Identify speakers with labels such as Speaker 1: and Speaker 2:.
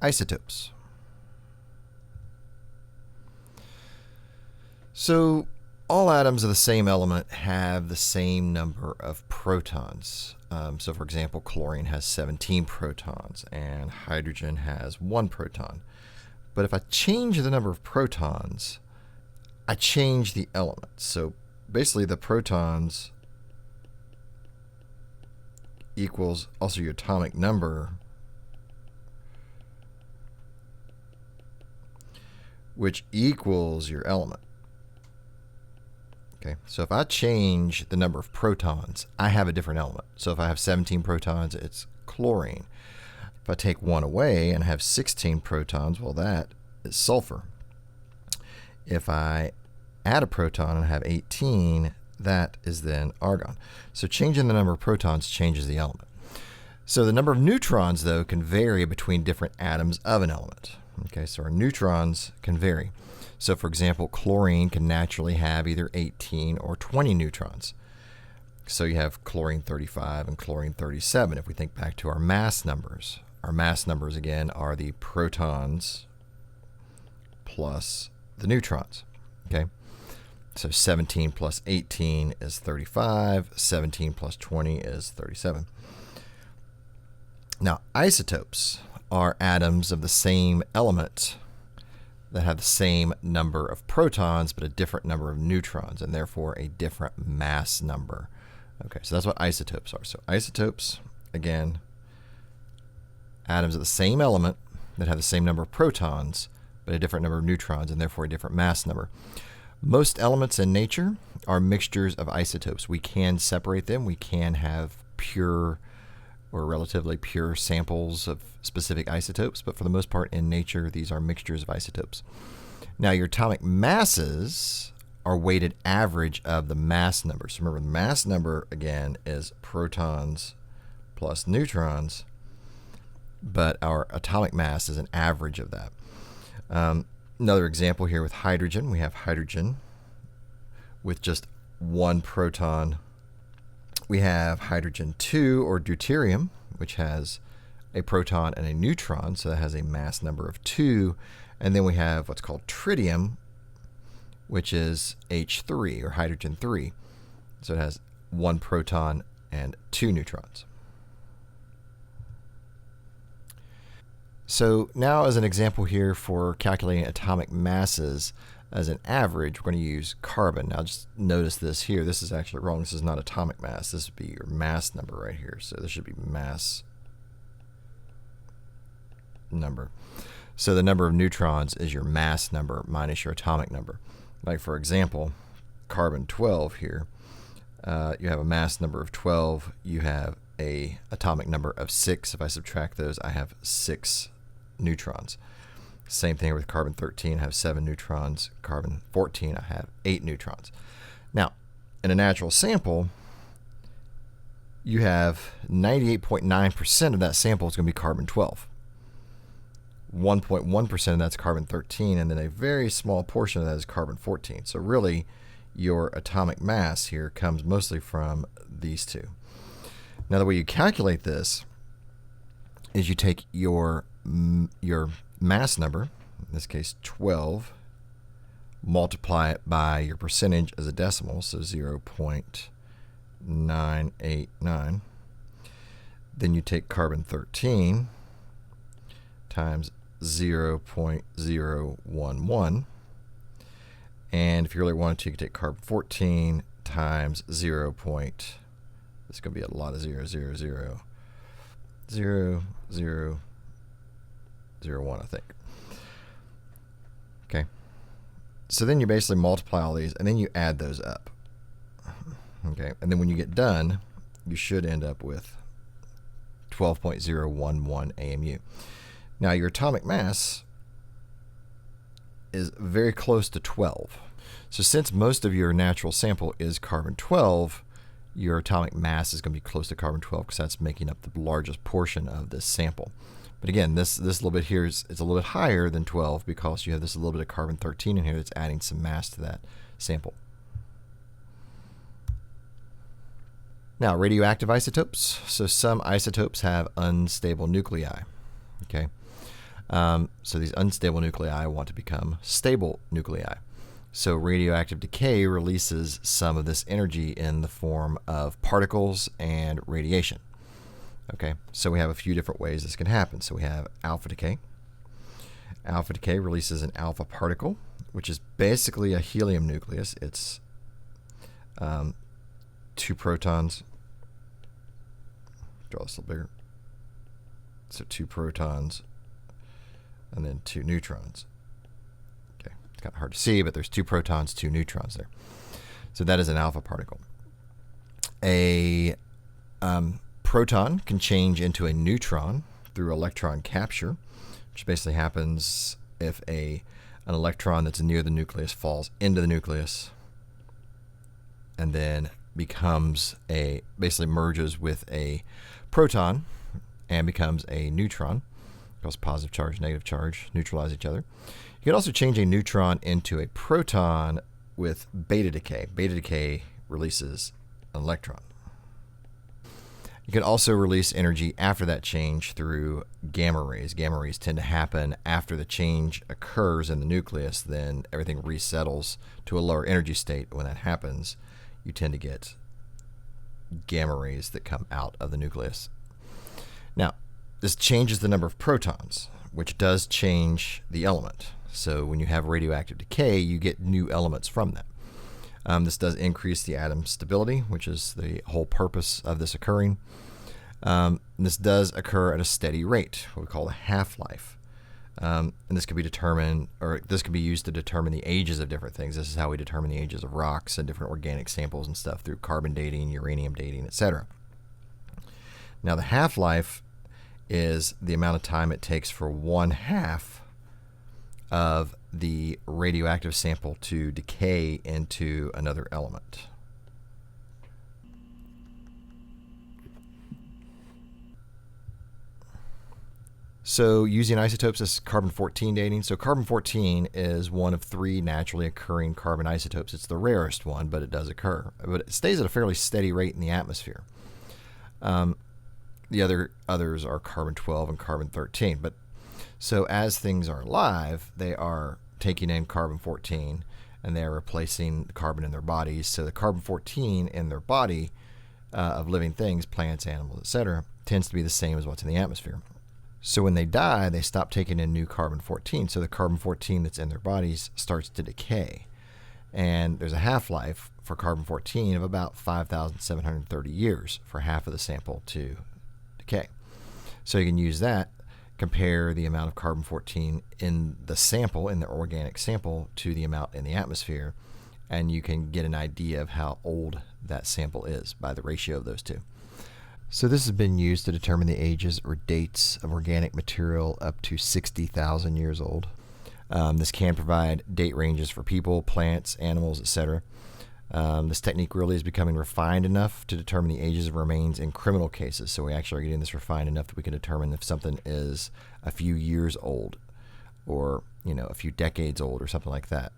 Speaker 1: Isotopes. So all atoms of the same element have the same number of protons. So for example, chlorine has 17 protons and hydrogen has 1 proton. But if I change the number of protons, I change the element. So basically the protons equals also your atomic number, which equals your element. Okay, so if I change the number of protons, I have a different element. So if I have 17 protons, it's chlorine. If I take 1 away and have 16 protons, well, that is sulfur. If I add a proton and have 18, that is then argon. So changing the number of protons changes the element. So the number of neutrons, though, can vary between different atoms of an element. Okay, so our neutrons can vary. So for example, chlorine can naturally have either 18 or 20 neutrons. So you have chlorine 35 and chlorine 37. If we think back to our mass numbers again are the protons plus the neutrons. Okay, so 17 plus 18 is 35, 17 plus 20 is 37. Now, isotopes are atoms of the same element that have the same number of protons but a different number of neutrons and therefore a different mass number. Okay, so that's what isotopes are. So isotopes, again, atoms of the same element that have the same number of protons but a different number of neutrons and therefore a different mass number. Most elements in nature are mixtures of isotopes. We can separate them. We can have pure or relatively pure samples of specific isotopes, but for the most part in nature, these are mixtures of isotopes. Now, your atomic masses are weighted average of the mass number. So remember, the mass number, again, is protons plus neutrons, but our atomic mass is an average of that. Another example here with hydrogen. We have hydrogen with just 1 proton. We have hydrogen 2 or deuterium, which has a proton and a neutron, so that has a mass number of 2. And then we have what's called tritium, which is H3 or hydrogen 3. So it has 1 proton and 2 neutrons. So now as an example here for calculating atomic masses as an average, we're going to use carbon. Now just notice this here. This is actually wrong. This is not atomic mass. This would be your mass number right here. So this should be mass number. So the number of neutrons is your mass number minus your atomic number. Like for example, carbon 12 here. You have a mass number of 12. You have a atomic number of 6. If I subtract those, I have 6 neutrons. Same thing with carbon 13, I have 7 neutrons. Carbon 14, I have 8 neutrons. Now, in a natural sample, you have 98.9% of that sample is going to be carbon 12. 1.1% of that's carbon 13, and then a very small portion of that is carbon 14. So really, your atomic mass here comes mostly from these two. Now, the way you calculate this is you take your mass number, in this case 12, multiply it by your percentage as a decimal, so 0.989. Then you take carbon 13 times 0.011. And if you really wanted to, you could take carbon 14 times 0. This is going to be a lot of 0, 0, 0, 0, 0, 0, 1, I think. Okay. So then you basically multiply all these, and then you add those up. Okay. And then when you get done, you should end up with 12.011 AMU. Now, your atomic mass is very close to 12. So since most of your natural sample is carbon 12, your atomic mass is going to be close to carbon 12 because that's making up the largest portion of this sample. But again, this little bit here is a little bit higher than 12 because you have this little bit of carbon 13 in here that's adding some mass to that sample. Now, radioactive isotopes. So some isotopes have unstable nuclei. Okay. So these unstable nuclei want to become stable nuclei. So radioactive decay releases some of this energy in the form of particles and radiation. Okay, so we have a few different ways this can happen. So we have alpha decay. Alpha decay releases an alpha particle, which is basically a helium nucleus. It's 2 protons. Draw this a little bigger. So 2 protons and then 2 neutrons. Okay, it's kind of hard to see, but there's 2 protons, 2 neutrons there. So that is an alpha particle. A proton can change into a neutron through electron capture, which basically happens if an electron that's near the nucleus falls into the nucleus and then basically merges with a proton and becomes a neutron. Because positive charge, negative charge neutralize each other. You can also change a neutron into a proton with beta decay. Beta decay releases an electron. You can also release energy after that change through gamma rays. Gamma rays tend to happen after the change occurs in the nucleus, then everything resettles to a lower energy state. When that happens, you tend to get gamma rays that come out of the nucleus. Now, this changes the number of protons, which does change the element. So when you have radioactive decay, you get new elements from that. This does increase the atom stability, which is the whole purpose of this occurring. This does occur at a steady rate, what we call a half-life. And this can be determined, or this can be used to determine the ages of different things. This is how we determine the ages of rocks and different organic samples and stuff through carbon dating, uranium dating, etc. Now the half-life is the amount of time it takes for 1/2 of the radioactive sample to decay into another element. So using isotopes as carbon-14 dating. So carbon-14 is one of 3 naturally occurring carbon isotopes. It's the rarest one, but it does occur. But it stays at a fairly steady rate in the atmosphere. The others are carbon-12 and carbon-13. But so as things are alive, they are taking in carbon-14 and they're replacing the carbon in their bodies. So the carbon-14 in their body of living things, plants, animals, etc., tends to be the same as what's in the atmosphere. So when they die, they stop taking in new carbon-14. So the carbon-14 that's in their bodies starts to decay. And there's a half-life for carbon-14 of about 5,730 years for half of the sample to decay. So you can use that, compare the amount of carbon-14 in the sample, in the organic sample, to the amount in the atmosphere, and you can get an idea of how old that sample is by the ratio of those two. So this has been used to determine the ages or dates of organic material up to 60,000 years old. This can provide date ranges for people, plants, animals, etc. This technique really is becoming refined enough to determine the ages of remains in criminal cases. So we actually are getting this refined enough that we can determine if something is a few years old or, a few decades old or something like that.